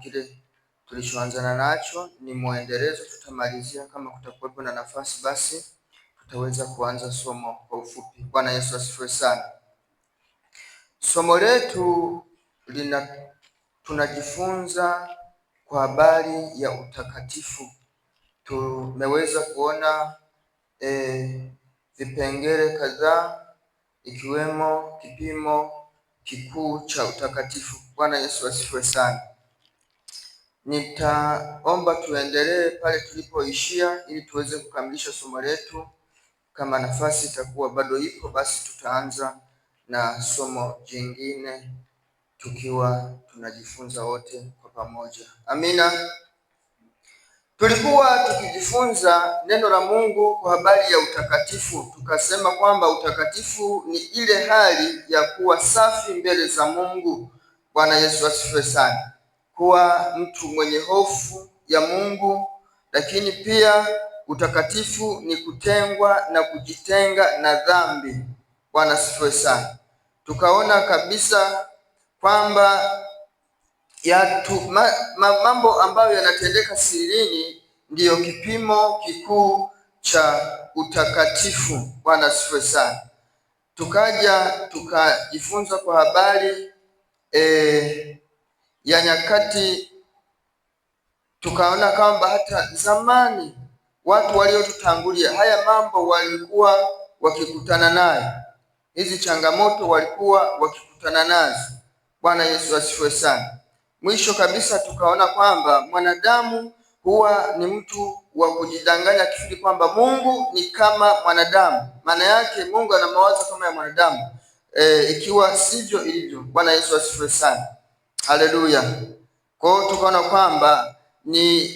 kile tulichoanzana nacho ni mwendelezo, tutamalizia. Kama kutakuwepo na nafasi, basi tutaweza kuanza somo kwa ufupi. Bwana Yesu asifiwe sana. Somo letu tunajifunza kwa habari ya utakatifu. Tumeweza kuona vipengele kadhaa, ikiwemo kipimo kikuu cha utakatifu. Bwana Yesu asifiwe sana. Nitaomba tuendelee pale tulipoishia ili tuweze kukamilisha somo letu. Kama nafasi itakuwa bado ipo, basi tutaanza na somo jingine tukiwa tunajifunza wote kwa pamoja. Amina. Tulikuwa tukijifunza neno la Mungu kwa habari ya utakatifu. Tukasema kwamba utakatifu ni ile hali ya kuwa safi mbele za Mungu. Bwana Yesu asifiwe sana. Kuwa mtu mwenye hofu ya Mungu, lakini pia utakatifu ni kutengwa na kujitenga na dhambi. Bwana asifiwe sana. Tukaona kabisa kwamba mambo ambayo yanatendeka sirini ndiyo kipimo kikuu cha utakatifu. Bwana asifiwe sana. Tukaja tukajifunza kwa habari ya nyakati. Tukaona kwamba hata zamani watu waliotutangulia haya mambo walikuwa wakikutana nayo, hizi changamoto walikuwa wakikutana nazo. Bwana Yesu asifiwe sana. Mwisho kabisa tukaona kwamba mwanadamu huwa ni mtu wa kujidanganya kifikiri kwamba Mungu ni kama mwanadamu. Maana yake Mungu ana mawazo kama ya mwanadamu, ikiwa sivyo ilivyo. Bwana Yesu asifiwe sana. Haleluya. Kwa hiyo tukaona kwamba ni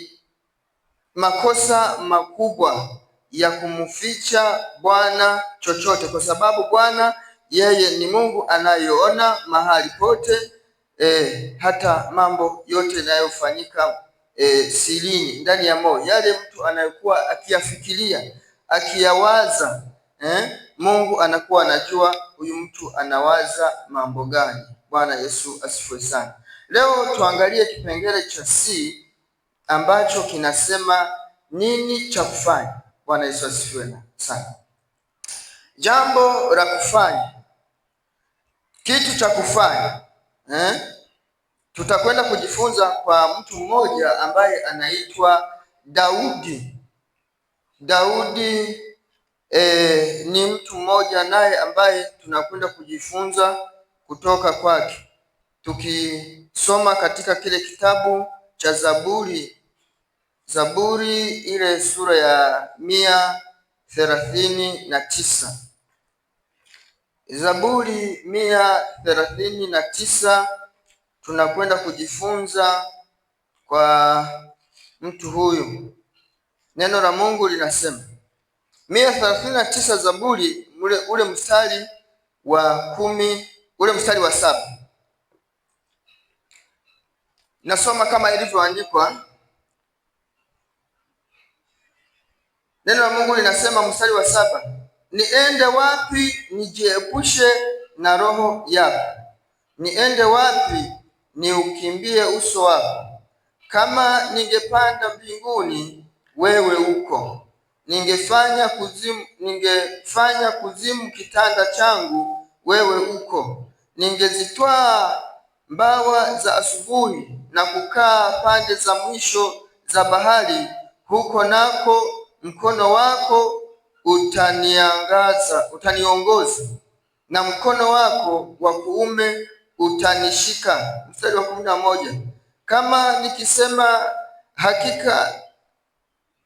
makosa makubwa ya kumficha Bwana chochote, kwa sababu Bwana yeye ni Mungu anayeona mahali pote, hata mambo yote yanayofanyika sirini, ndani ya moyo, yale mtu anayokuwa akiyafikiria, akiyawaza, Mungu anakuwa anajua huyu mtu anawaza mambo gani. Bwana Yesu asifiwe sana. Leo tuangalie kipengele cha C ambacho kinasema nini cha kufanya. Bwana Yesu asifiwe sana. Jambo la kufanya, kitu cha kufanya. Tutakwenda kujifunza kwa mtu mmoja ambaye anaitwa Daudi. Daudi ni mtu mmoja naye ambaye tunakwenda kujifunza kutoka kwake, tukisoma katika kile kitabu cha Zaburi ile sura ya 139. Zaburi 139 tunakwenda kujifunza kwa mtu huyu. Neno la Mungu linasema 139 Zaburi, ule mstari wa 10, ule mstari wa 7. Nasoma kama ilivyoandikwa. Neno la Mungu linasema mstari wa 7, niende wapi nijiepushe na roho yako? Niende wapi niukimbie uso wako? Kama ningepanda mbinguni, wewe uko. Ningefanya kuzimu kitanda changu, wewe uko. Ningezitwaa mbawa za asubuhi na kukaa pande za mwisho za bahari, huko nako mkono wako utaniongoza, na mkono wako wa kuume utanishika. Mstari wa 11, kama nikisema hakika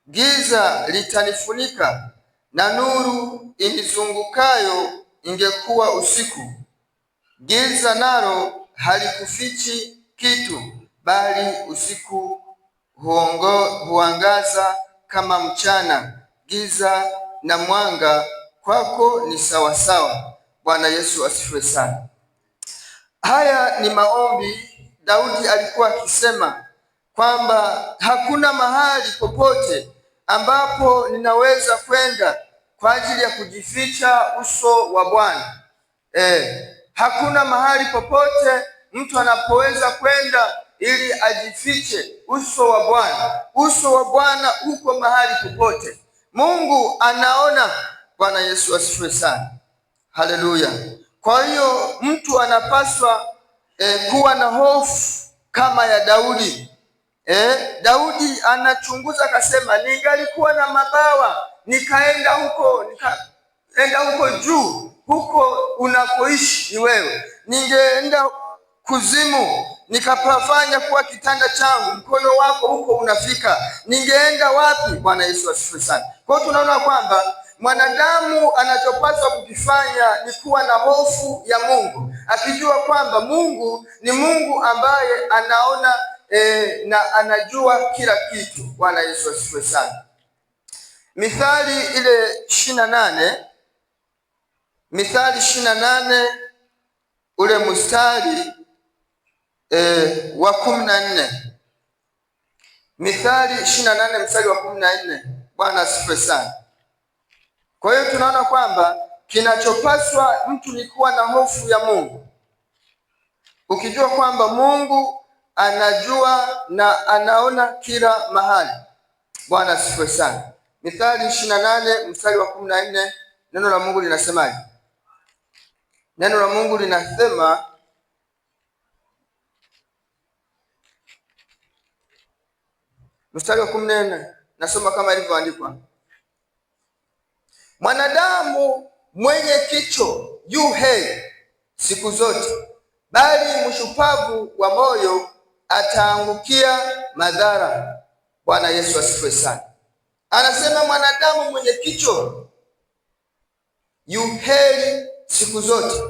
giza litanifunika, na nuru inizungukayo ingekuwa usiku. Giza nalo halikufichi kitu, bali usiku huangaza kama mchana. Giza na mwanga kwako ni sawasawa. Bwana Yesu asifiwe sana. Haya ni maombi Daudi alikuwa akisema kwamba hakuna mahali popote ambapo ninaweza kwenda kwa ajili ya kujificha uso wa Bwana. Hakuna mahali popote mtu anapoweza kwenda ili ajifiche uso wa Bwana. Uso wa Bwana uko mahali popote. Mungu anaona. Bwana Yesu asifiwe sana. Haleluya. Kwa hiyo mtu anapaswa kuwa na hofu kama ya Daudi. Daudi anachunguza akasema, ningalikuwa na mabawa nikaenda huko juu, huko unakoishi ni wewe, ningeenda kuzimu nikapafanya kuwa kitanda changu, mkono wako huko unafika, ningeenda wapi? Bwana Yesu asifiwe sana. Kwa hiyo tunaona kwamba mwanadamu anachopaswa kukifanya ni kuwa na hofu ya Mungu, akijua kwamba Mungu ni Mungu ambaye anaona na anajua kila kitu. Bwana Yesu asifiwe sana. Mithali ile 28, Mithali 28 ule mstari wa 14. Mithali 28 mstari wa 14. Bwana asifiwe sana. Kwa hiyo tunaona kwamba kinachopaswa mtu ni kuwa na hofu ya Mungu, ukijua kwamba Mungu anajua na anaona kila mahali. Bwana asifiwe sana. Mithali 28 mstari wa 14, neno la Mungu linasemaje? Neno la Mungu linasema, mstari wa 14 nasoma kama ilivyoandikwa: mwanadamu mwenye kicho yu heri siku zote, bali mshupavu wa moyo ataangukia madhara. Bwana Yesu asifiwe sana. Anasema mwanadamu mwenye kicho yu heri siku zote,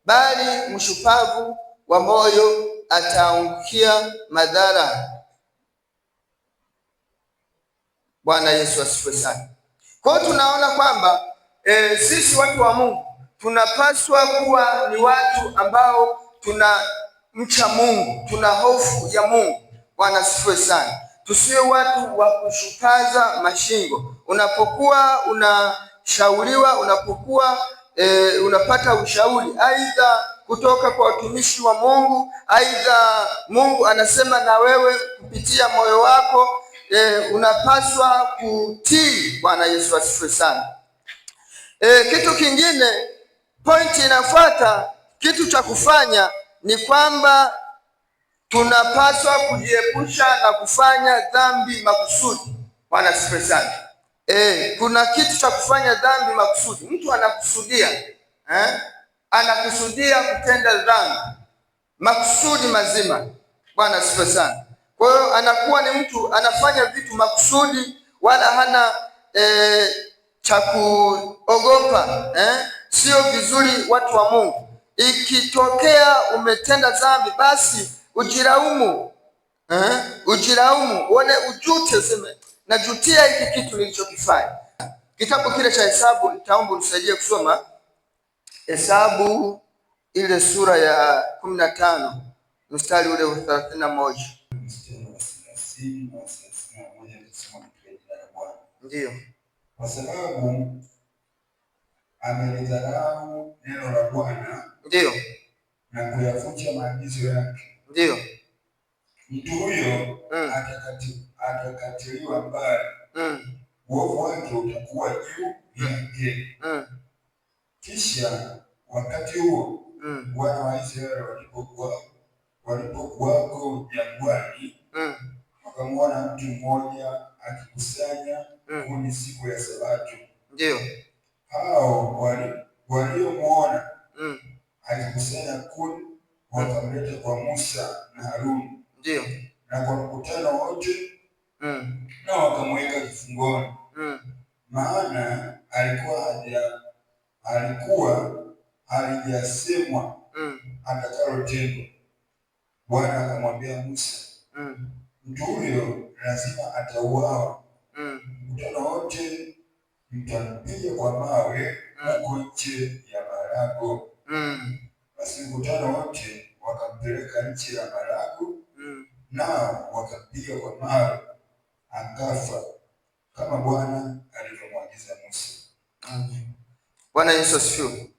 bali mshupavu wa moyo ataangukia madhara. Bwana Yesu asifiwe sana. Kwa hiyo tunaona kwamba sisi watu wa Mungu tunapaswa kuwa ni watu ambao tunamcha Mungu, tuna hofu ya Mungu. Bwana asifiwe sana. Tusiwe watu wa kushupaza mashingo. Unapokuwa unashauriwa, unapokuwa unapata ushauri aidha kutoka kwa watumishi wa Mungu, aidha Mungu anasema na wewe kupitia moyo wako, unapaswa kutii. Bwana Yesu asifiwe sana. Kitu kingine, pointi inafuata, kitu cha kufanya ni kwamba tunapaswa kujiepusha na kufanya dhambi makusudi. Bwana asifiwe sana. Kuna kitu cha kufanya dhambi makusudi. Mtu anakusudia kutenda dhambi makusudi mazima. Bwana asifiwe sana. Kwa hiyo anakuwa ni mtu anafanya vitu makusudi, wala hana cha kuogopa. Sio vizuri watu wa Mungu. Ikitokea umetenda dhambi, basi ujilaumu, uone, ujute, useme najutia hiki kitu nilichokifanya. Kitabu kile cha Hesabu, nitaomba unisaidie kusoma Hesabu ile sura ya 15 mstari ule wa 31. Ndiyo. Kwa sababu amelidharau neno la Bwana, ndiyo, na kuyavunja maagizo yake, ndiyo, mtu huyo atakatiliwa mbali, uovu wake utakuwa juu yake. Kisha wakati huo wana wa Israeli walipokuwako jangwani, wakamwona mtu mmoja akikusanya kuni siku ya Sabato. Ndiyo. Hao waliomwona akikusanya kuni wakamleta kwa Musa na Haruni, ndiyo, na kwa mkutano wote, na wakamweka kifungoni, maana alikuwa halijasemwa atakalotendwa. Bwana akamwambia Musa, mtu huyo lazima atauawa. Mkutano wote mtampiga kwa mawe huko nje ya marago. Basi mkutano wote wakampeleka nchi ya marago, nao wakampiga kwa mawe, akafa kama Bwana alivyomwagiza Musa. Bwana Yesu asifiwe.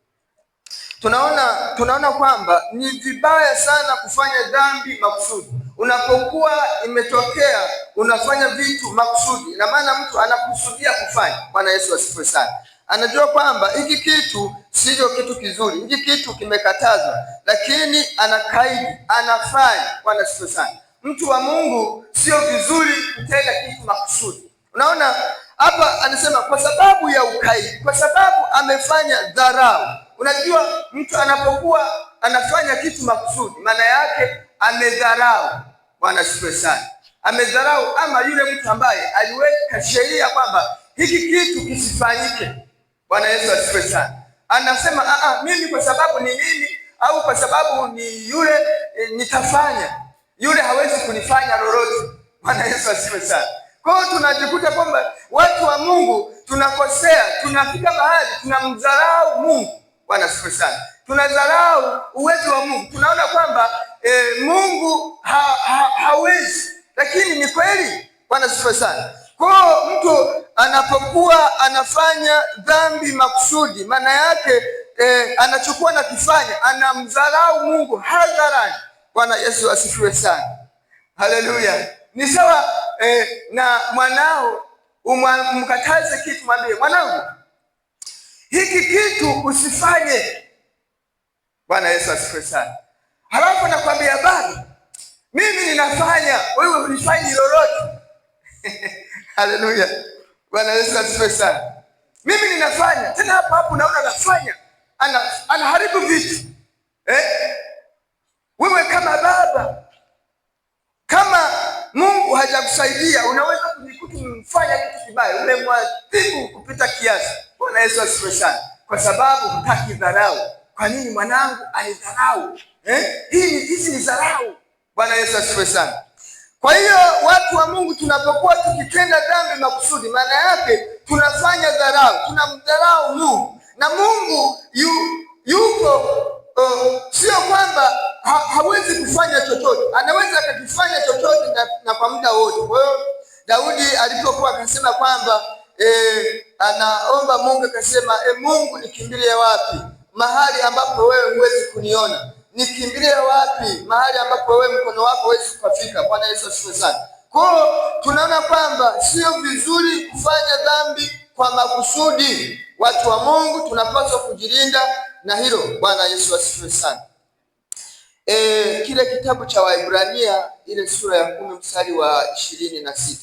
Tunaona kwamba ni vibaya sana kufanya dhambi makusudi. unapokuwa imetokea unafanya vitu makusudi, na maana mtu anakusudia kufanya. Bwana Yesu asifiwe sana. Anajua kwamba hiki kitu sio kitu kizuri, hiki kitu kimekatazwa, lakini anakaidi, anafanya. Bwana asifiwe sana. Mtu wa Mungu sio vizuri kutenda kitu makusudi. Unaona hapa anasema kwa sababu ya ukaidi, kwa sababu amefanya dharau. Unajua mtu anapokuwa anafanya kitu makusudi, maana yake amedharau. Bwana asifiwe sana. Amedharau, ama yule mtu ambaye aliweka sheria kwamba hiki kitu kisifanyike. Bwana Yesu asifiwe sana. Anasema mimi kwa sababu ni mimi, au kwa sababu ni yule nitafanya, yule hawezi kunifanya lolote. Bwana Yesu asifiwe sana. Kwa hiyo tunajikuta kwamba watu wa Mungu tunakosea, tunafika mahali tunamdharau Mungu. Bwana asifiwe sana. Tunadharau uwezo wa Mungu, tunaona kwamba Mungu hawezi, lakini ni kweli. Bwana asifiwe sana. Kwa hiyo mtu anapokuwa anafanya dhambi makusudi, maana yake anachukua na kifanya, anamdharau Mungu hadharani. Bwana Yesu asifiwe sana. Haleluya. Ni sawa na mwanao umkataze kitu, mwambie mwanangu, hiki kitu usifanye. Bwana Yesu asifiwe sana. Halafu nakwambia baba, mimi ninafanya, wewe unifanyi lolote. Haleluya. Bwana Yesu asifiwe sana. Mimi ninafanya, tena hapo hapo unaona anafanya, anaharibu vitu. Wewe kama baba, kama Mungu hajakusaidia, unaweza kujikuta umefanya kitu kibaya, umemwadhibu kupita kiasi. Bwana Yesu asifiwe sana. Kwa sababu hutaki dharau. Kwa nini mwanangu anidharau? Hizi ni dharau. Bwana Yesu asifiwe sana. Kwa hiyo watu wa Mungu tunapokuwa tukitenda dhambi makusudi, maana yake tunafanya dharau, tunamdharau Mungu. Na Mungu yuko sio kwamba hawezi kufanya chochote, anaweza akakifanya chochote na kwa muda wote. Kwa hiyo Daudi alipokuwa akasema kwamba anaomba Mungu, akasema Mungu nikimbilie wapi mahali ambapo wewe huwezi kuniona? Nikimbilie wapi mahali ambapo wewe mkono wako huwezi kufika? Bwana Yesu asifiwe sana. Kwa hiyo tunaona kwamba sio vizuri kufanya dhambi kwa makusudi. Watu wa Mungu tunapaswa kujilinda na hilo. Bwana Yesu asifiwe sana. Kile kitabu cha Waebrania ile sura ya 10 mstari wa 26.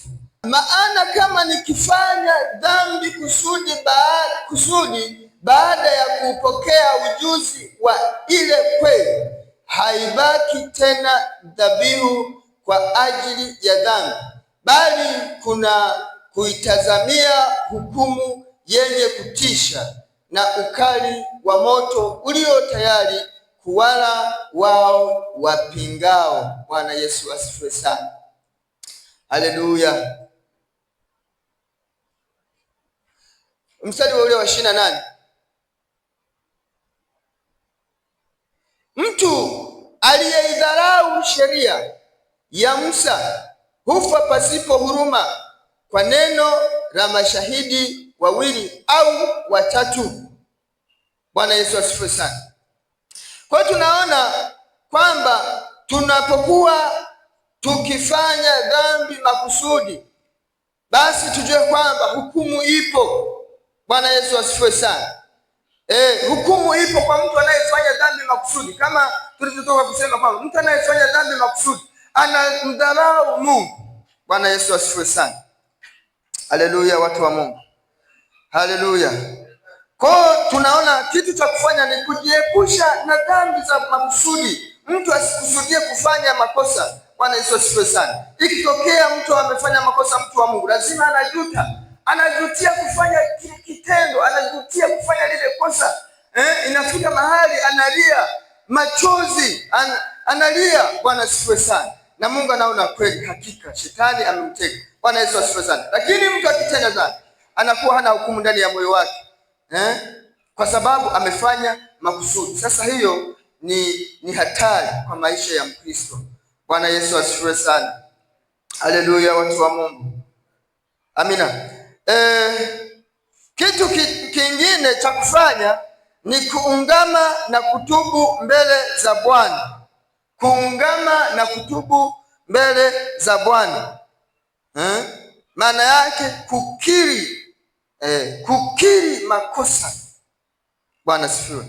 Maana kama nikifanya dhambi kusudi baada ya kupokea ujuzi wa ile kweli, haibaki tena dhabihu kwa ajili ya dhambi, bali kuna kuitazamia hukumu yenye kutisha na ukali wa moto ulio tayari kuwala wao wapingao. Bwana Yesu asifiwe sana. Haleluya. Mstari wa ule wa 28. Mtu aliyeidharau sheria ya Musa hufa pasipo huruma kwa neno la mashahidi wawili au watatu. Bwana Yesu asifiwe sana. Kwa hiyo tunaona kwamba tunapokuwa tukifanya dhambi makusudi, basi tujue kwamba hukumu ipo. Bwana Yesu asifiwe sana. Hukumu ipo kwa mtu anayefanya dhambi makusudi, kama tulivyotoka kusema kwamba mtu anayefanya dhambi makusudi anamdharau Mungu. Bwana Yesu asifiwe sana. Haleluya, watu wa Mungu. Haleluya. Kwa tunaona kitu cha kufanya ni kujiepusha na dhambi za makusudi. Mtu asikusudie kufanya makosa. Bwana Yesu asifiwe sana. Ikitokea mtu amefanya makosa, mtu wa Mungu lazima anajuta. Anajutia kufanya kile kitendo, anajutia kufanya lile kosa. Inafika mahali analia machozi, analia. Bwana asifiwe sana. Na Mungu anaona kweli hakika shetani amemteka. Bwana Yesu asifiwe sana. Lakini mtu akitenda dhambi anakuwa hana hukumu ndani ya moyo wake. Kwa sababu amefanya makusudi. Sasa hiyo ni hatari kwa maisha ya Mkristo. Bwana Yesu asifiwe sana. Haleluya, watu wa Mungu. Amina. Kitu kingine cha kufanya ni kuungama na kutubu mbele za Bwana. Kuungama na kutubu mbele za Bwana. Maana yake kukiri makosa. Bwana sifiwe.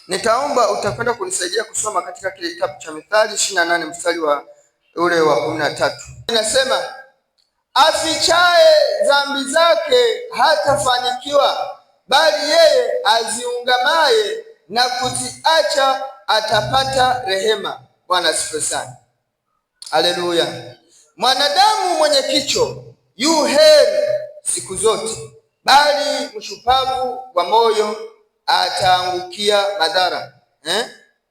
Nitaomba utakwenda kunisaidia kusoma katika kile kitabu cha Mithali 28 mstari wa ule wa 13. Inasema, afichaye dhambi zake hatafanikiwa, bali yeye aziungamaye na kuziacha atapata rehema. Bwana asifiwe sana. Haleluya. Mwanadamu mwenye kicho yu heri siku zote, bali mshupavu wa moyo ataangukia madhara.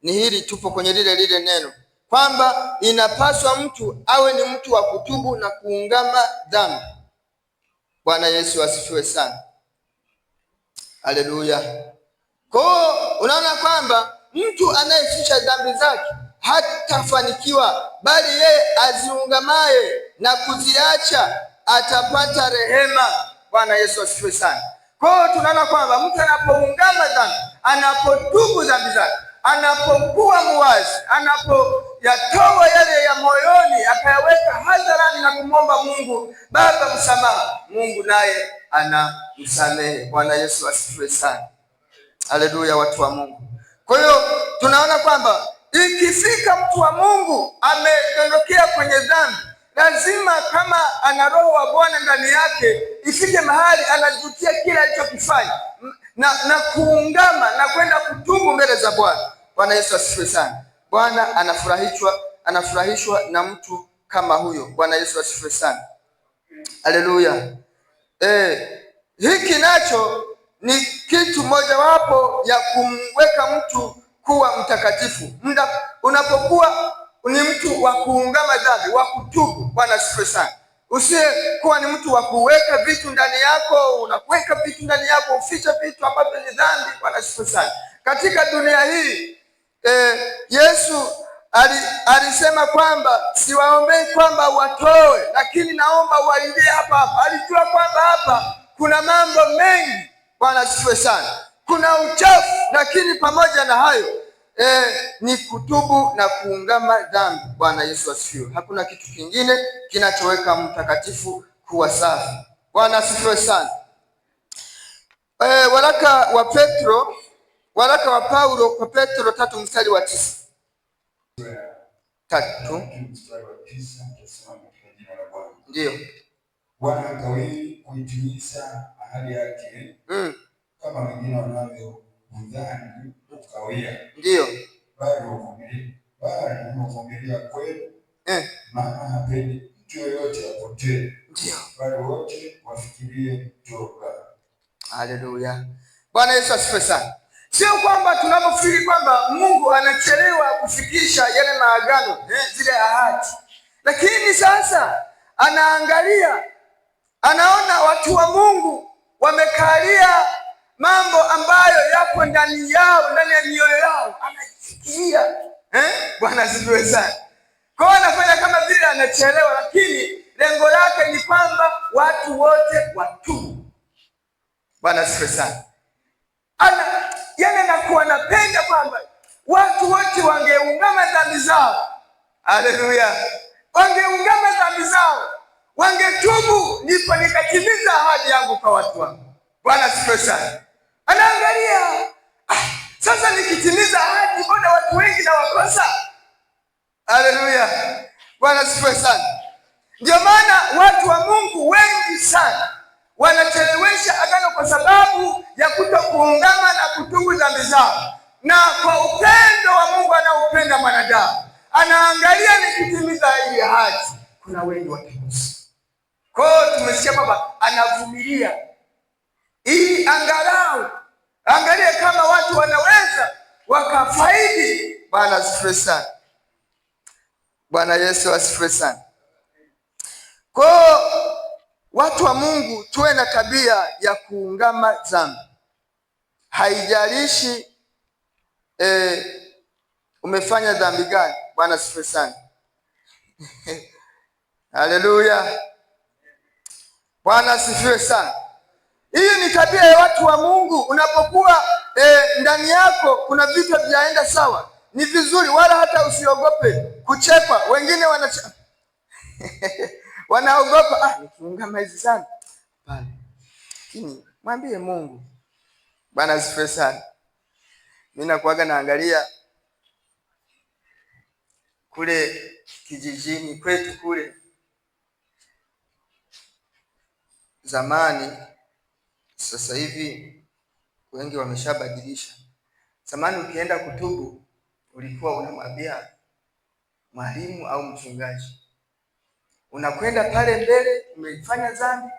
Ni hili, tupo kwenye lile neno kwamba inapaswa mtu awe ni mtu wa kutubu na kuungama dhambi. Bwana Yesu asifiwe sana. Haleluya. Kwa unaona kwamba mtu anayeficha dhambi zake hatafanikiwa, bali yeye aziungamaye na kuziacha atapata rehema. Bwana Yesu asifiwe sana. Kwa tunaona kwamba mtu anapoungama dhambi, anapotubu dhambi zake, anapokuwa muwazi, anapoyatoa yale ya moyoni akayaweka hadharani na kumwomba Mungu Baba msamaha, Mungu naye anamsamehe. Bwana Yesu asifiwe sana. Haleluya, watu wa Mungu. Kwa hiyo tunaona kwamba ikifika mtu wa Mungu amedondokea kwenye dhambi, lazima kama ana roho wa Bwana ndani yake, ifike mahali anajutia kila alichokifanya na kuungama na kwenda kutubu mbele za Bwana. Bwana Yesu asifiwe sana. Bwana anafurahishwa na mtu kama huyo. Bwana Yesu asifiwe sana. Haleluya. Hiki nacho ni kitu mojawapo ya kumweka mtu kuwa mtakatifu. Unapokuwa ni mtu wa kuungama dhambi, wa kutubu. Bwana asifiwe sana. Usiye kuwa ni mtu wa kuweka vitu ndani yako, unaweka vitu ndani yako, uficha vitu ambavyo ni dhambi. Bwana asifiwe sana. Katika dunia hii Yesu alisema kwamba siwaombei kwamba watoe, lakini naomba walindie hapa. Alijua kwamba hapa kuna mambo mengi. Bwana asifiwe sana. Kuna uchafu, lakini pamoja na hayo ni kutubu na kuungama dhambi. Bwana Yesu asifiwe. Hakuna kitu kingine kinachoweka mtakatifu kuwa safi. Bwana asifiwe sana. Waraka wa Paulo kwa Petro 3 mstari wa 9. 3 mstari wa 9 tunasema katika jina la Bwana. Ndio. Bwana akawili kuitimiza ahadi yake, kama wengine wanavyodhani kukawia. Ndio. Bali huvumilia kweli, maana hapendi mtu yoyote apotee, bali wote wafikirie toba. Haleluya. Bwana Yesu asifiwe sana. Sio kwamba tunapofikiri kwamba Mungu anachelewa kufikisha yale maagano, zile ahadi, lakini sasa anaangalia, anaona watu wa Mungu wamekalia mambo ambayo yapo ndani yao, ndani ya mioyo yao, anafikiria. Bwana asifiwe sana. Kwa hiyo anafanya kama vile anachelewa, lakini lengo lake ni kwamba watu wote watubu. Bwana asifiwe sana. Anakuwa anapenda kwamba watu wote wangeungama dhambi zao. Haleluya. Wangeungama dhambi zao, wangetubu, ndipo nikatimiza ahadi yangu kwa watu wangu. Bwana asifiwe sana. Anaangalia, sasa nikitimiza ahadi, mbona watu wengi na wakosa? Haleluya. Bwana asifiwe sana. Ndio maana watu wa Mungu wengi sana wanachelewesha agano kwa sababu ya kutokuungama na kutubu dhambi zao. Na kwa upendo wa Mungu anaupenda mwanadamu, anaangalia nikitimiza ile ahadi, kuna wengi watakosa. Kwa hiyo tumesikia kwamba anavumilia ili angalie kama watu wanaweza wakafaidi. Bwana asifiwe sana. Bwana Yesu asifiwe sana. Kwa watu wa Mungu tuwe na tabia ya kuungama dhambi. Haijalishi umefanya dhambi gani. Bwana asifiwe sana. Haleluya. Bwana asifiwe sana. Hii ni tabia ya watu wa Mungu. Unapokuwa ndani yako kuna vitu havijaenda sawa, ni vizuri, wala hata usiogope kuchekwa, wengine wanaogopa, nikiungama hizi sana. Hapana, lakini mwambie Mungu. Bwana asifiwe sana. Mimi nakuaga naangalia kule kijijini kwetu kule zamani. Sasa hivi wengi wameshabadilisha. Zamani ukienda kutubu ulikuwa unamwambia mwalimu au mchungaji, unakwenda pale mbele, umefanya dhambi,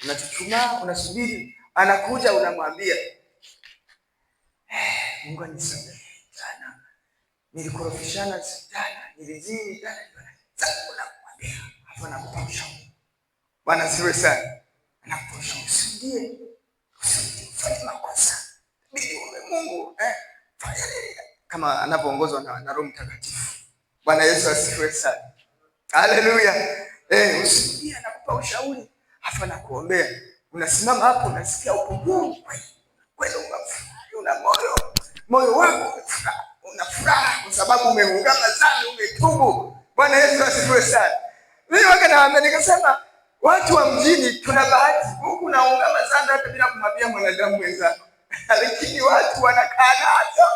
unachuchumaa, unasubiri, anakuja, unamwambia Mungu anisamehe jana, nilikorofishana jana, nilizini jana. Sasa unamwambia, hapo anakupa ushauri. Bwana asifiwe sana. Anakupa ushauri, usirudie, usifanye makosa. Mungu fanya nini? Kama anapoongozwa na Roho Mtakatifu. Bwana Yesu asifiwe sana. Haleluya. Usirudie, anakupa ushauri, hapo anakuombea. Unasimama hapo, unasikia upungufu. Wewe una moyo wako una furaha kwa sababu umeungama dhambi, umetubu. Bwana Yesu asifiwe sana. Mimi nawaambia, nikasema watu wa mjini tuna bahati, huku naungama dhambi hata bila kumwambia mwanadamu mwenzako. Lakini watu wanakaa nazo,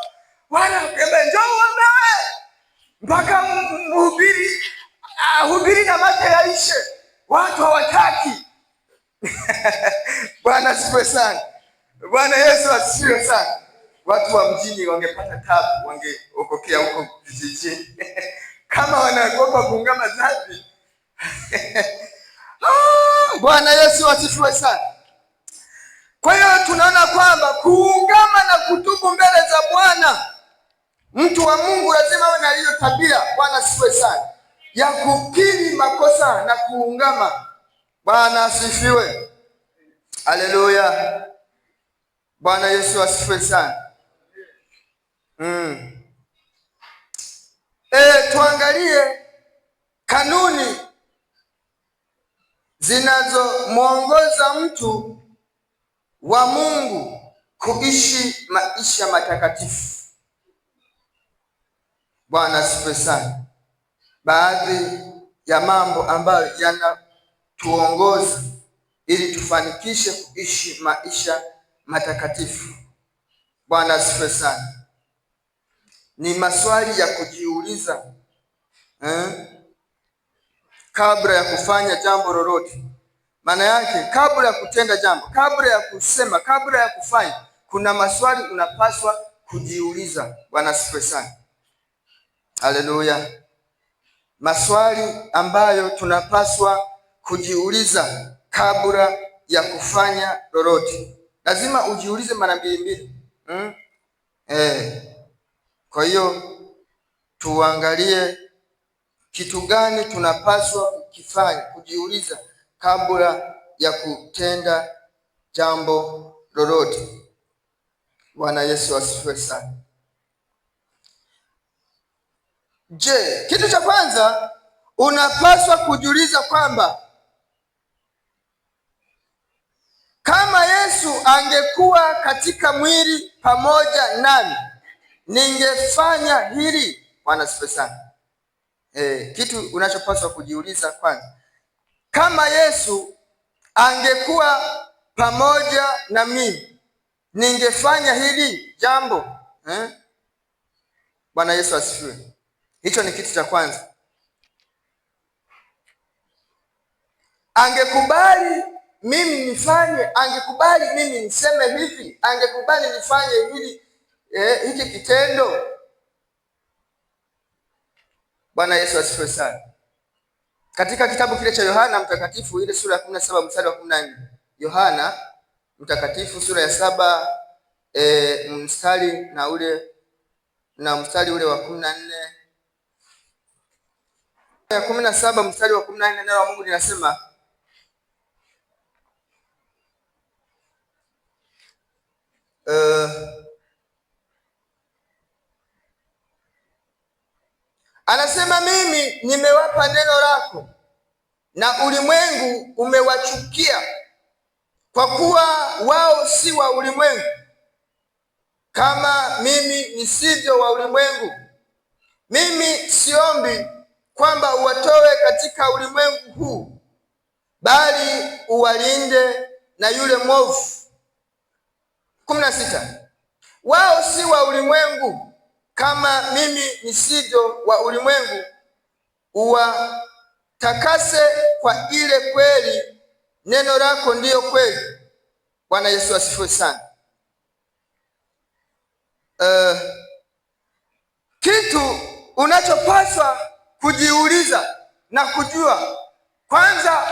wanakwenda njoo uombewe, mpaka hubiri na mate yaishe. Watu hawataki. Bwana asifiwe sana. Bwana Yesu asifiwe sana. Watu wa mjini wangepata tabu, wangeokokea huko vijijini kama wanaogopa kuungama dhambi. Bwana Yesu asifiwe sana. Kwa hiyo tunaona kwamba kuungama na kutubu mbele za Bwana, mtu wa Mungu lazima awe na hiyo tabia. Bwana asifiwe sana, ya kukiri makosa na kuungama. Bwana asifiwe. Haleluya. Bwana Yesu asifiwe sana. Tuangalie kanuni zinazomwongoza mtu wa Mungu kuishi maisha matakatifu. Bwana asifiwe sana. Baadhi ya mambo ambayo yanatuongoza ili tufanikishe kuishi maisha matakatifu. Bwana asifiwe sana. Ni maswali ya kujiuliza kabla ya kufanya jambo lolote. Maana yake kabla ya kutenda jambo, kabla ya kusema, kabla ya kufanya, kuna maswali unapaswa kujiuliza. Bwana asifiwe sana. Haleluya. Maswali ambayo tunapaswa kujiuliza kabla ya kufanya lolote. Lazima ujiulize mara mbili. Kwa hiyo tuangalie kitu gani tunapaswa kukifanya, kujiuliza kabla ya kutenda jambo lolote. Bwana Yesu asifiwe sana. Je, kitu cha kwanza unapaswa kujiuliza kwamba kama Yesu angekuwa katika mwili pamoja nami, ningefanya hili. Bwana asifiwe sana. Kitu unachopaswa kujiuliza kwanza, kama Yesu angekuwa pamoja na mimi, ningefanya hili jambo. Bwana Yesu asifiwe. Hicho ni kitu cha kwanza. Angekubali mimi nifanye, angekubali mimi niseme hivi, angekubali nifanye hili, hiki kitendo. Bwana Yesu asifiwe sana. Katika kitabu kile cha Yohana Mtakatifu, ile sura ya 17 mstari wa 14. Yohana Mtakatifu sura ya 7 mstari ule wa 14. Ya 17 mstari wa 14, neno la Mungu linasema anasema, mimi nimewapa neno lako na ulimwengu umewachukia, kwa kuwa wao si wa ulimwengu kama mimi nisivyo wa ulimwengu. mimi siombi kwamba uwatoe katika ulimwengu huu, bali uwalinde na yule mwovu. 16. Wao si wa ulimwengu kama mimi nisivyo wa ulimwengu. Uwatakase kwa ile kweli, neno lako ndiyo kweli. Bwana Yesu asifiwe sana. Kitu unachopaswa kujiuliza na kujua, kwanza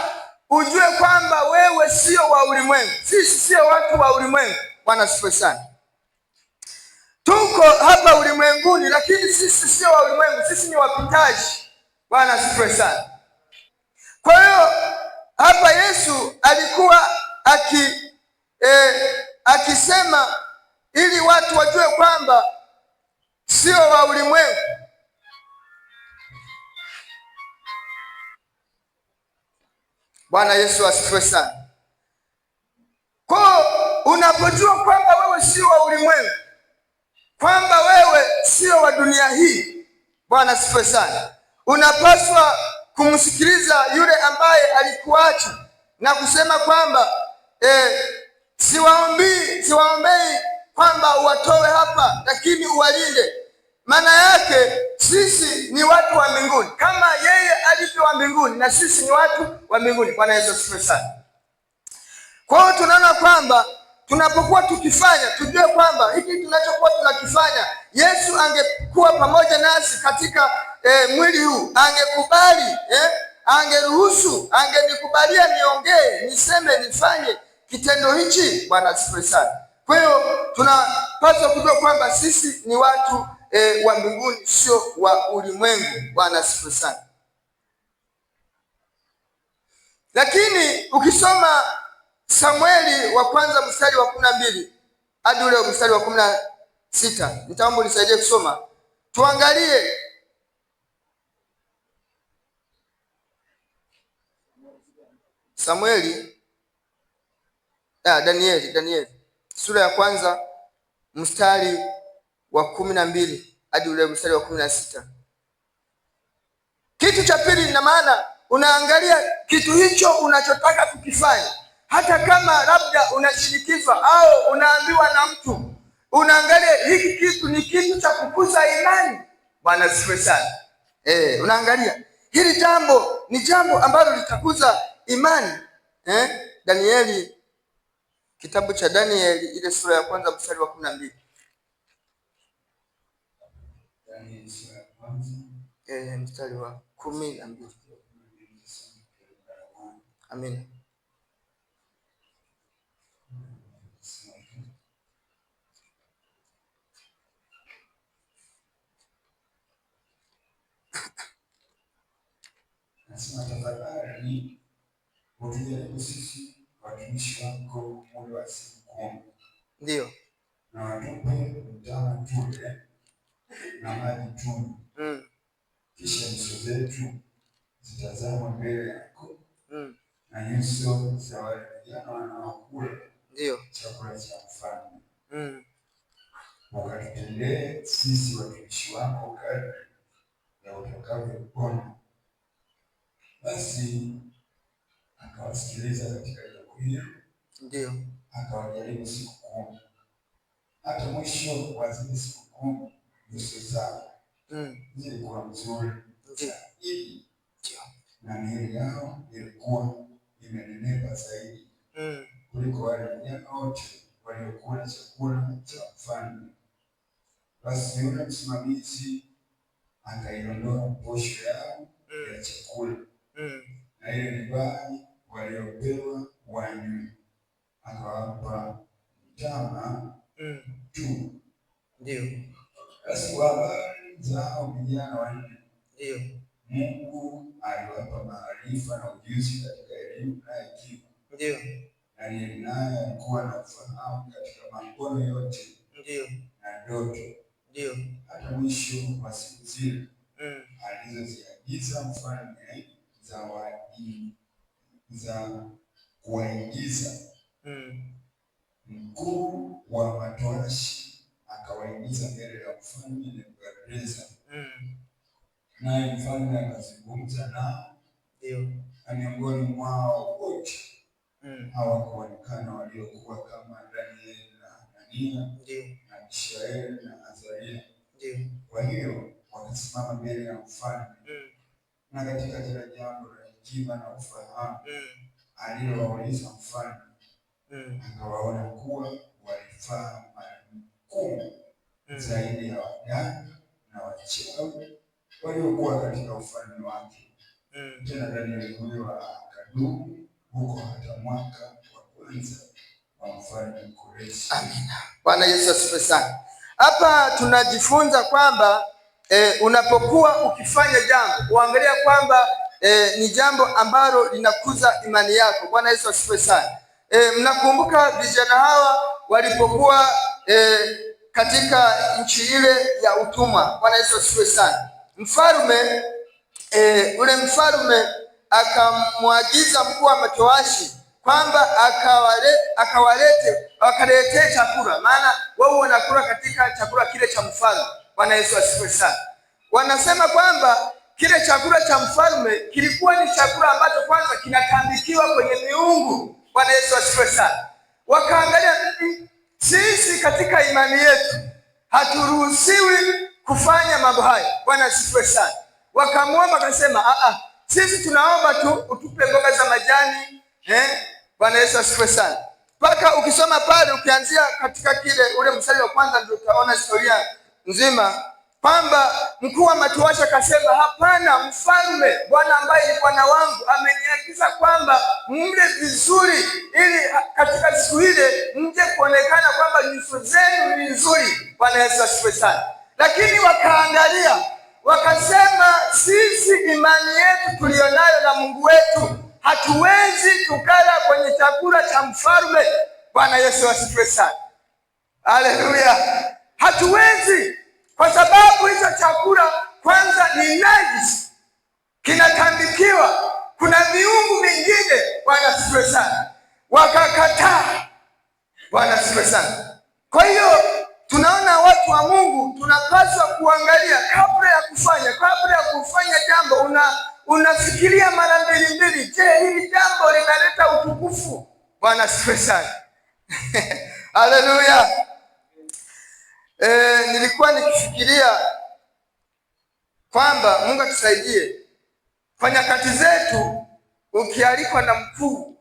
ujue kwamba wewe sio wa ulimwengu. Sisi sio watu wa ulimwengu. Bwana asifiwe sana. Tuko hapa ulimwenguni, lakini sisi sio wa ulimwengu. Sisi ni wapitaji. Bwana asifiwe sana. Kwa hiyo hapa Yesu alikuwa akisema ili watu wajue kwamba sio wa ulimwengu. Bwana Yesu asifiwe sana. Kwa unapojua kwamba wewe sio wa ulimwengu, kwamba wewe sio wa dunia hii, Bwana asifiwe sana, unapaswa kumsikiliza yule ambaye alikuacha na kusema kwamba siwaombei kwamba uwatoe hapa, lakini uwalinde. Maana yake sisi ni watu wa mbinguni, kama yeye alivyo wa mbinguni, na sisi ni watu wa mbinguni. Bwana Yesu asifiwe sana. Kwa hiyo tunaona kwamba tunapokuwa tukifanya, tujue kwamba hiki tunachokuwa tunakifanya, Yesu angekuwa pamoja nasi katika mwili huu, angekubali, angeruhusu, angenikubalia niongee, niseme, nifanye kitendo hichi. Bwana asifiwe sana. Kwa hiyo tunapaswa kujua kwamba sisi ni watu wa mbinguni, sio wa ulimwengu. Bwana asifiwe sana. Lakini ukisoma Samueli wa kwanza mstari wa 12 hadi ule mstari wa 16, nitaomba unisaidie kusoma, tuangalie Danieli sura ya kwanza mstari wa 12 hadi ule mstari wa 16. Kitu cha pili, ina maana unaangalia kitu hicho unachotaka kukifanya, hata kama labda unashinikizwa au unaambiwa na mtu, unaangalia hiki kitu ni kitu cha kukuza imani. Bwana asifiwe sana. Unaangalia hili jambo ni jambo ambalo litakuza imani. Danieli, kitabu cha Danieli ile sura ya kwanza mstari wa 12. Mstari wa 12. Amina. Nasema tafadhali utujaribu sisi watumishi wako muda wa siku 10. Ndio. Na watupe mtama tule na maji tunywe. Kisha nyuso zetu zitazama mbele yako. Na nyuso za wale vijana wanaokula chakula cha mfalme. Ukatutendee sisi watumishi wako kadri ya utakavyoona. Basi akawasikiliza katika jambo hilo. Ndio. Akawajaribu siku 10. Hata mwisho wa zile siku 10 nyuso zao zilikuwa nzuri zaidi, na miili yao ilikuwa imenenepa zaidi kuliko wale vijana wote waliokula chakula cha mfalme. Basi yule msimamizi akaiondoa posho yao ya chakula na ile divai waliopewa wanywe, akawapa mtama tu. Ndio. Basi kwa habari za hao vijana wanne, ndio, Mungu aliwapa maarifa na ujuzi katika elimu na hekima. Ndio. Danieli naye alikuwa na ufahamu katika mambo yote. Ndio. Na ndoto. Ndio. Hata mwisho wa siku zile alizoziagiza mfalme za kuwaingiza, mkuu wa matoashi akawaingiza mbele ya mfalme Nebukadneza. naye mfalme akazungumza nao. Ndio. Na miongoni mwao wote hawakuonekana waliokuwa kama Danieli na Hanania na Mishaeli na Azaria. Kwa hiyo wakasimama mbele ya mfalme, na katika kila jambo la hekima na ufahamu alilowauliza mfalme, akawaona kuwa walifaa mara 10 zaidi ya waganga na wachawi waliokuwa katika ufalme wake. Tena Danieli huyo akadumu huko hata mwaka wa kwanza wa mfalme Koreshi. Amina. Bwana Yesu asifiwe sana. Hapa tunajifunza kwamba unapokuwa ukifanya jambo uangalia kwamba ni jambo ambalo linakuza imani yako. Bwana Yesu asifiwe sana. Mnakumbuka vijana hawa walipokuwa katika nchi ile ya utumwa. Bwana Yesu asifiwe sana. Mfalme ule mfalme akamwagiza mkuu wa matowashi kwamba akawaletee chakula, maana wao wanakula katika chakula kile cha mfalme. Bwana Yesu asifiwe sana. Wanasema kwamba kile chakula cha mfalme kilikuwa ni chakula ambacho kwanza kinatambikiwa kwenye miungu. Bwana Yesu asifiwe sana. Wakaangalia, sisi katika imani yetu haturuhusiwi kufanya mambo haya. Bwana asifiwe sana. Wakamwomba, akasema sisi tunaomba tu utupe mboga za majani. Bwana Yesu asifiwe sana. Mpaka ukisoma pale ukianzia katika ule mstari wa kwanza ndio utaona historia nzima kwamba mkuu wa matowashi akasema, hapana mfalme, Bwana ambaye ni Bwana wangu ameniagiza kwamba mle vizuri, ili katika siku ile mje kuonekana kwamba nyuso zenu ni nzuri. Bwana Yesu asifiwe sana. Lakini wakaangalia wakasema, sisi imani yetu tulionayo na Mungu wetu hatuwezi tukala kwenye chakula cha mfalme. Bwana Yesu asifiwe sana. Haleluya. Hatuwezi, kwa sababu hicho chakula kwanza ni najisi, kinatambikiwa, kuna miungu mingine. Bwana asifiwe sana. Wakakataa. Bwana asifiwe sana. Kwa hiyo tunaona watu wa Mungu tunapaswa kuangalia kabla ya kufanya jambo, unafikiria mara mbili. Je, hili jambo linaleta utukufu? Bwana asifiwe sana. Haleluya. Nilikuwa nikifikiria kwamba Mungu atusaidie kwa nyakati zetu. Ukialikwa na mkuu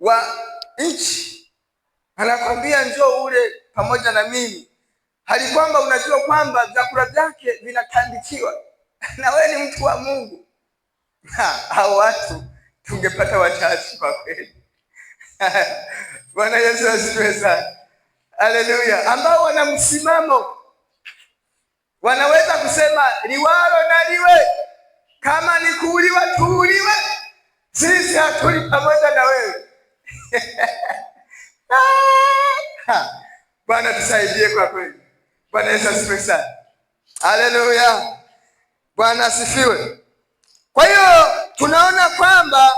wa nchi anakwambia njoo ule pamoja na mimi, hali kwamba unajua kwamba vyakula vyake vinatandikiwa na wewe ni mtu wa Mungu. Hao watu tungepata wachache kwa kweli. Bwana Yesu asifiwe sana. Haleluya. Ambao wana msimamo, wanaweza kusema liwalo na liwe, kama ni kuuliwa tuuliwe, sisi hatuli pamoja na wewe. Bwana tusaidie kwa kweli. Bwana Yesu asifiwe sana. Haleluya. Bwana asifiwe. Kwa hiyo tunaona kwamba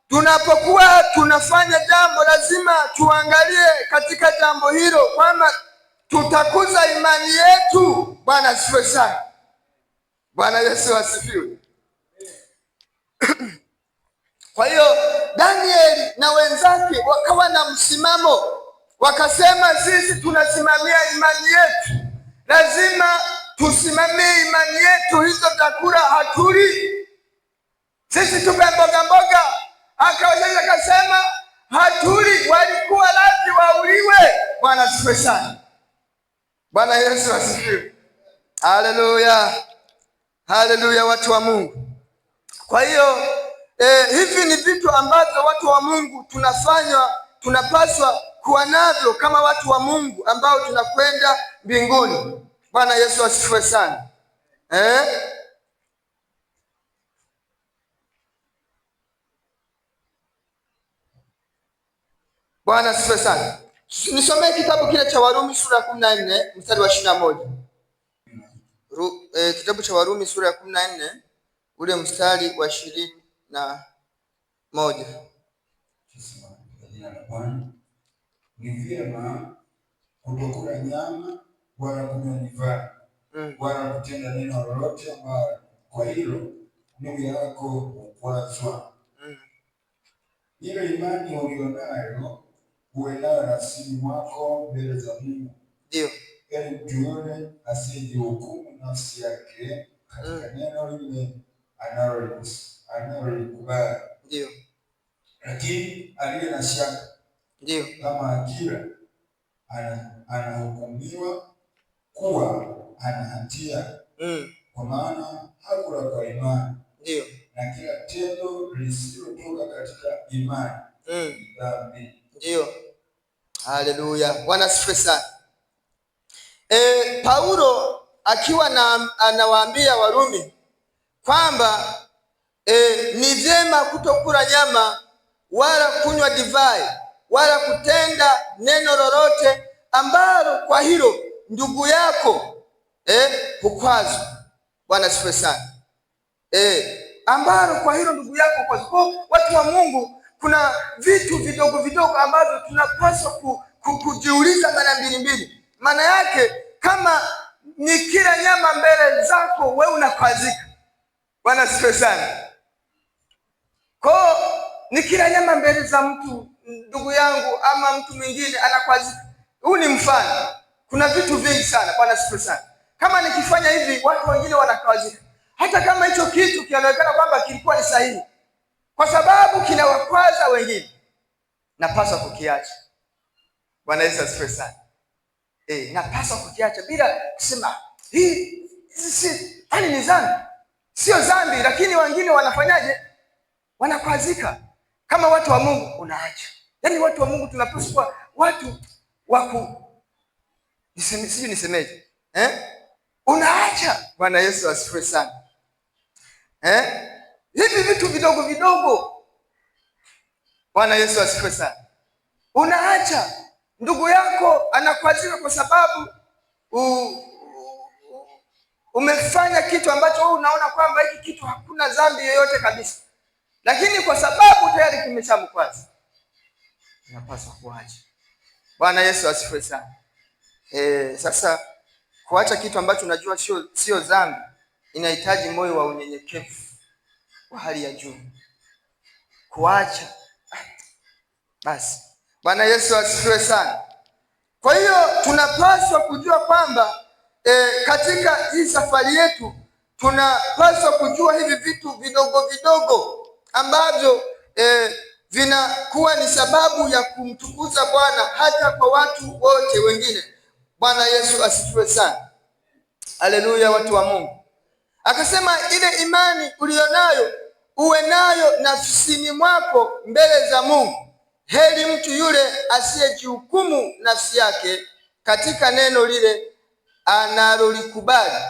tunapokuwa tunafanya jambo lazima tuangalie katika jambo hilo kwamba tutakuza imani yetu. Bwana asifiwe sana. Bwana Yesu asifiwe. Kwa hiyo Danieli na wenzake wakawa na msimamo, wakasema sisi tunasimamia imani yetu, lazima tusimamie imani yetu, hizo chakula hatuli. Sisi tupe mboga. Akasema hatuli, walikuwa lazima wauliwe. Bwana asifiwe sana. Bwana Yesu asifiwe. Haleluya. Haleluya, watu wa Mungu. Kwa hiyo hivi ni vitu ambavyo watu wa Mungu tunapaswa kuwa navyo kama watu wa Mungu ambao tunakwenda mbinguni. Bwana Yesu asifiwe sana. Bwana asifiwe sana. Nisomee kitabu kile cha Warumi sura ya 14 mstari wa 21. Kitabu cha Warumi sura ya 14 ule mstari wa 21. Ni vyema kutokula nyama wala kunywa divai, wala kutenda neno lolote ambalo kwa hilo ndugu yako hukwazwa. Ile imani ulionayo uwe nayo nafsini mwako mbele za Mungu. Ndio. Yaani mtu yule asiyejihukumu nafsi yake katika neno lile analolikubali. Ndio. Lakini aliye na shaka, ndio, kama akila anahukumiwa kuwa ana hatia, kwa maana hakula kwa imani. Ndio. Na kila tendo lisilotoka katika imani ni dhambi. Ndio. Haleluya. Bwana asifiwe sana. Paulo akiwa anawaambia Warumi kwamba ni vyema kutokula nyama wala kunywa divai wala kutenda neno lolote ambalo kwa hilo ndugu yako hukwazwa. Bwana asifiwe sana. Ambalo kwa hilo ndugu yako hukwazwa. Kwa watu wa Mungu, kuna vitu vidogo vidogo ambavyo tunapaswa kujiuliza mara mbili. Maana yake kama ni kila nyama mbele zako wewe unakwazika. Bwana asifiwe sana. Kwa ni kila nyama mbele za mtu, ndugu yangu ama mtu mwingine anakwazika. Huu ni mfano. Kuna vitu vingi sana. Bwana asifiwe sana. Kama nikifanya hivi watu wengine wanakwazika. Hata kama hicho kitu kinaonekana kwamba kilikuwa ni sahihi, kwa sababu kinawakwaza wengine, napaswa kukiacha. Bwana Yesu asifiwe sana. Napaswa kukiacha bila kusema hii ni dhambi. Sio dhambi, lakini wengine wanafanyaje? Wanakwazika. Kama watu wa Mungu unaacha. Yaani watu wa Mungu tunapaswa watu nisemeje? Unaacha. Bwana Yesu asifiwe sana. Hivi vitu vidogo vidogo. Bwana Yesu asifiwe sana. Unaacha. Ndugu yako anakwazika kwa sababu umefanya kitu ambacho wewe unaona kwamba hiki kitu hakuna dhambi yoyote kabisa, lakini kwa sababu tayari kimeshamkwaza, unapaswa kuacha. Bwana Yesu asifiwe sana. Sasa kuacha kitu ambacho unajua sio dhambi inahitaji moyo wa unyenyekevu wa hali ya juu. Kuacha basi. Bwana Yesu asifiwe sana. Kwa hiyo tunapaswa kujua kwamba katika hii safari yetu tunapaswa kujua hivi vitu vidogo vidogo ambavyo vinakuwa ni sababu ya kumtukuza Bwana hata kwa watu wote wengine. Bwana Yesu asifiwe sana. Haleluya, watu wa Mungu. Akasema ile imani ulionayo uwe nayo nafsini mwako mbele za Mungu. Heri mtu yule asiyejihukumu nafsi yake katika neno lile analolikubali.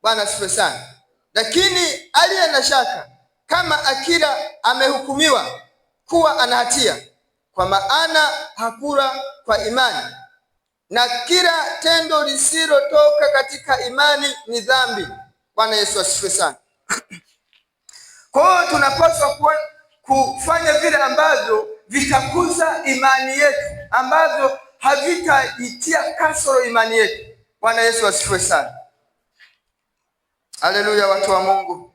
Bwana asifiwe sana. Lakini aliye na shaka, kama akila amehukumiwa kuwa ana hatia, kwa maana hakula kwa imani. Na kila tendo lisilotoka katika imani ni dhambi. Bwana Yesu asifiwe sana. Kwa hiyo tunapaswa kufanya vile ambavyo vitakuza imani yetu, ambavyo havitaitia kasoro imani yetu. Bwana Yesu asifiwe sana. Haleluya, watu wa Mungu.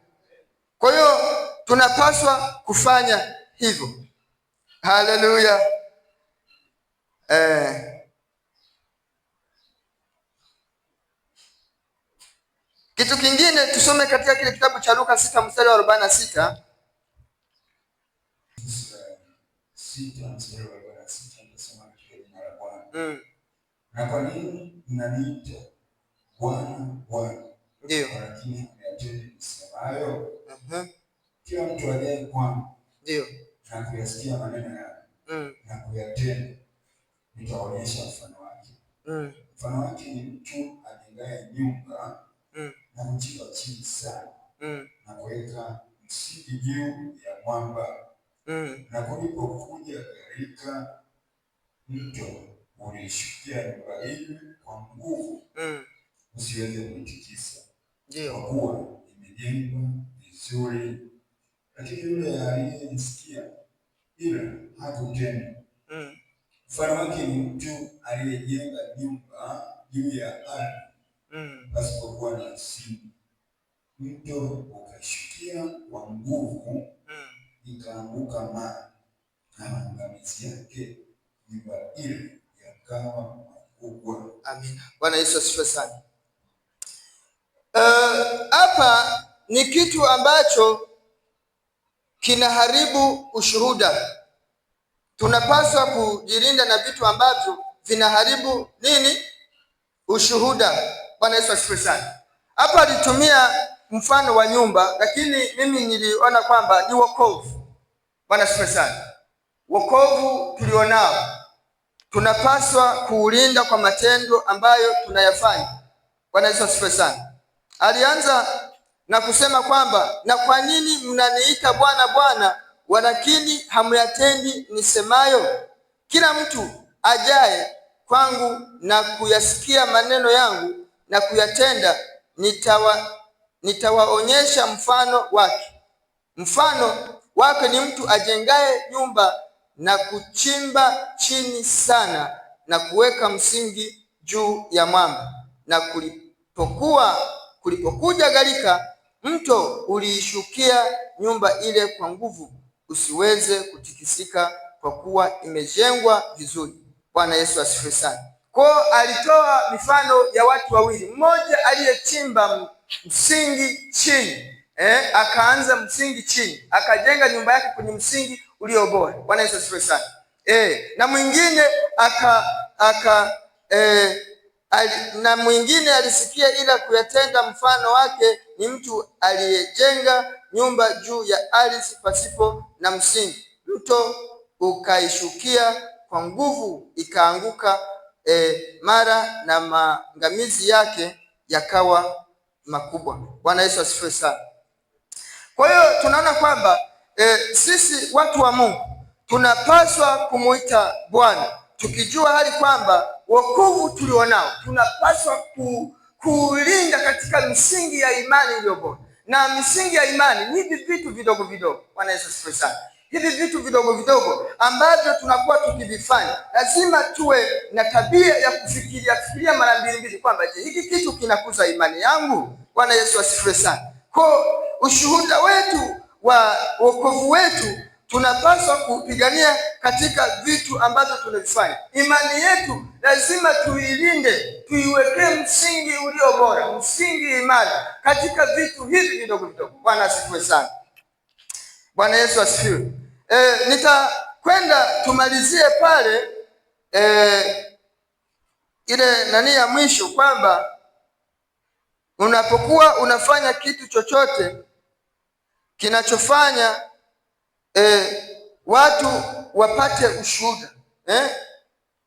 Kwa hiyo tunapaswa kufanya hivyo. Haleluya. Kitu kingine tusome katika kile kitabu cha Luka 6 mstari wa 46. Na kwa nini mnaniita Bwana Bwana, ndio, lakini hamyatendi nisemayo? Kila mtu ajaye kwangu ndio na kuyasikia maneno yangu na kuyatenda, nitaonyesha mfano wake. Mfano wake ni mtu ajengaye nyumba na kuchimba chini sana na kuweka msingi juu ya mwamba, na kulipokuja gharika, mto ulishukia nyumba ile kwa nguvu, usiweze kuitikisa, kwa kuwa imejengwa vizuri. Lakini yule aliyesikia ila hakutenda, mfano wake ni mtu aliyejenga nyumba juu ya ardhi, pasipokuwa na msingi. Mto ukashukia kwa nguvu, ikaanguka maji, na maangamizi yake nyumba ile yakawa makubwa. Amina. Bwana Yesu asifiwe sana. Hapa ni kitu ambacho kinaharibu ushuhuda. Tunapaswa kujilinda na vitu ambavyo vinaharibu nini? Ushuhuda. Bwana Yesu asifiwe sana. Hapa alitumia mfano wa nyumba, lakini mimi niliona kwamba ni wokovu. Bwana asifiwe sana. Wokovu tulionao tunapaswa kuulinda kwa matendo ambayo tunayafanya. Bwana Yesu asifiwe sana. Alianza na kusema kwamba, na kwa nini mnaniita Bwana Bwana, walakini hamyatendi nisemayo? Kila mtu ajaye kwangu na kuyasikia maneno yangu na kuyatenda, nitawaonyesha mfano wake. Mfano wake ni mtu ajengaye nyumba na kuchimba chini sana na kuweka msingi juu ya mwamba, na kulipokuja gharika, mto uliishukia nyumba ile kwa nguvu, usiweze kutikisika, kwa kuwa imejengwa vizuri. Bwana Yesu asifiwe sana. Kwa alitoa mifano ya watu wawili, mmoja aliyechimba msingi chini, akaanza msingi chini, akajenga nyumba yake kwenye msingi ulio bora. Bwana Yesu asifiwe sana. Na mwingine na mwingine alisikia ila kuyatenda. Mfano wake ni mtu aliyejenga nyumba juu ya ardhi pasipo na msingi. Mto ukaishukia kwa nguvu, ikaanguka mara, na maangamizi yake yakawa makubwa. Bwana Yesu asifiwe sana. Kwa hiyo tunaona kwamba sisi watu wa Mungu tunapaswa kumuita Bwana, tukijua hali kwamba wokovu tulionao tunapaswa kuulinda katika misingi ya imani iliyo bora. Na misingi ya imani ni hivi vitu vidogo vidogo. Bwana Yesu asifiwe sana. Hivi vitu vidogo vidogo ambavyo tunakuwa tukivifanya, lazima tuwe na tabia ya kufikiria mara mbili kwamba, je, hiki kitu kinakuza imani yangu? Bwana Yesu asifiwe sana. Kwa ushuhuda wetu wa wokovu wetu tunapaswa kupigania katika vitu ambavyo tunavifanya. Imani yetu lazima tuilinde, tuiwekee msingi ulio bora, msingi imara katika vitu hivi vidogo vidogo. Bwana asifiwe sana. Bwana Yesu asifiwe. Nitakwenda tumalizie pale ile nani ya mwisho, kwamba unapokuwa unafanya kitu chochote kinachofanya watu wapate ushuhuda.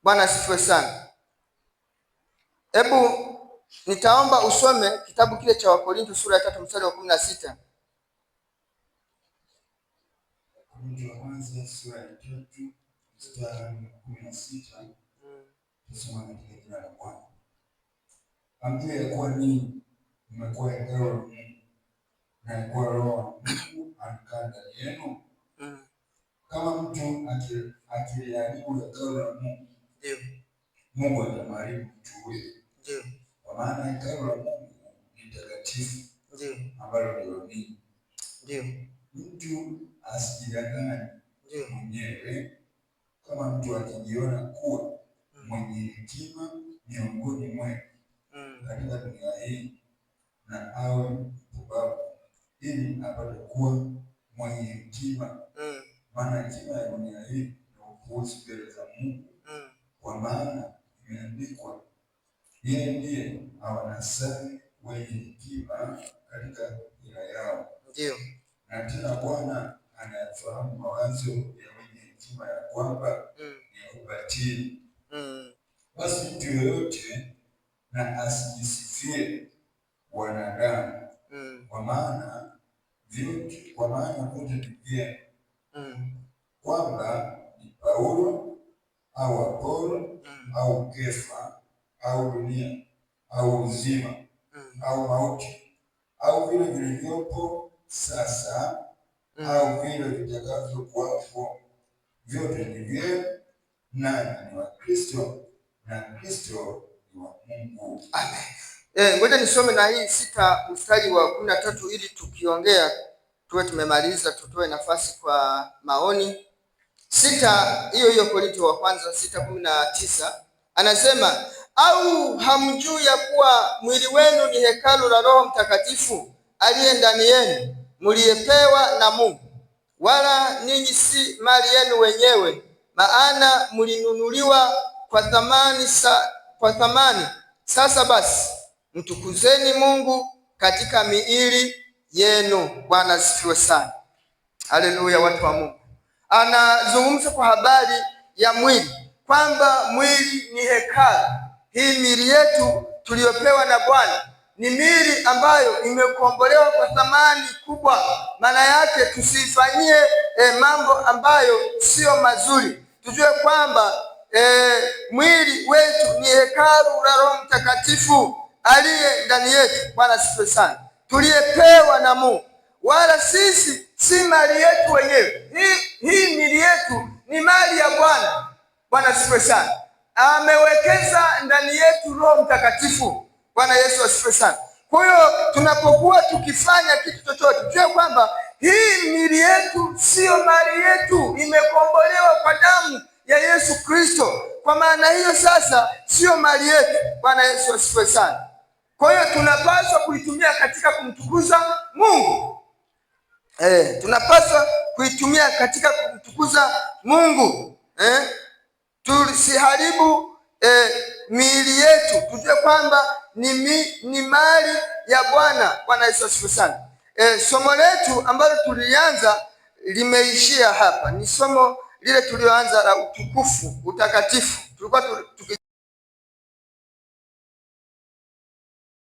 Bwana asifiwe sana. Hebu nitaomba usome kitabu kile cha Wakorintho sura ya 3 mstari wa 16. Sura ya 3 mstari wa 16. Tusome katika jina la Bwana. Hamjui ya kuwa ninyi mmekuwa hekalu la Mungu, na ya kuwa Roho wa Mungu anakaa ndani yenu? Kama mtu akiliharibu hekalu la Mungu, Mungu atamharibu mtu huyo. Kwa maana hekalu la Mungu ni takatifu, ambalo ndilo ninyi. Mtu asijidanganye mwenyewe. Kama mtu akijiona kuwa mwenye hekima miongoni mwenu katika dunia hii, na awe mpumbavu, ili apate kuwa mwenye hekima. Maana hekima ya dunia hii ni upuuzi mbele za Mungu. Kwa maana imeandikwa, yeye ndiye awanasaye wenye hekima katika hila yao. Na tena Bwana anayafahamu mawazo ya wenye hekima, ya kwamba ni ubatili. Basi mtu yoyote na asijisifie wanadamu, kwa maana vyote ni vyenu, kwamba ni Paulo au Apolo au Kefa au dunia au uzima au mauti au vile vilivyopo sasa au vile vitakavyokuwapo, vyote ni vyenu, nanyi ni wa Kristo, na Kristo ni wa Mungu. Amen. Ngoja nisome na hii 6 mstari wa 13 ili tukiongea tuwe tumemaliza, tutoe nafasi kwa maoni. 6 hiyo Korinto wa kwanza 6:19 anasema, au hamjui ya kuwa mwili wenu ni hekalu la Roho Mtakatifu aliye ndani yenu, mliyepewa na Mungu, wala ninyi si mali yenu wenyewe, maana mlinunuliwa kwa thamani. Sasa basi mtukuzeni Mungu katika miili yenu. Bwana asifiwe sana. Haleluya, watu wa Mungu. Anazungumza kwa habari ya mwili, kwamba mwili ni hekalu. Hii miili yetu tuliyopewa na Bwana ni miili ambayo imekombolewa kwa thamani kubwa. Maana yake tusifanyie mambo ambayo sio mazuri. Tujue kwamba mwili wetu ni hekalu la Roho Mtakatifu aliye ndani yetu. Bwana asifiwe sana. Tuliyepewa na Mungu, wala sisi si mali yetu wenyewe. Hii mili yetu ni mali ya Bwana. Bwana asifiwe sana. Amewekeza ndani yetu Roho Mtakatifu. Bwana Yesu asifiwe sana. Kwa hiyo tunapokuwa tukifanya kitu chochote, tujue kwamba hii mili yetu siyo mali yetu, imekombolewa kwa damu ya Yesu Kristo. Kwa maana hiyo sasa siyo mali yetu. Bwana Yesu asifiwe sana. Kwa hiyo tunapaswa kuitumia katika kumtukuza Mungu. Tunapaswa kuitumia katika kumtukuza Mungu. Tusiharibu miili yetu. Tujue kwamba ni mali ya Bwana. Bwana Yesu asifiwe sana. Somo letu ambalo tulianza limeishia hapa. Ni somo lile tulioanza la utukufu, utakatifu. Tulikuwa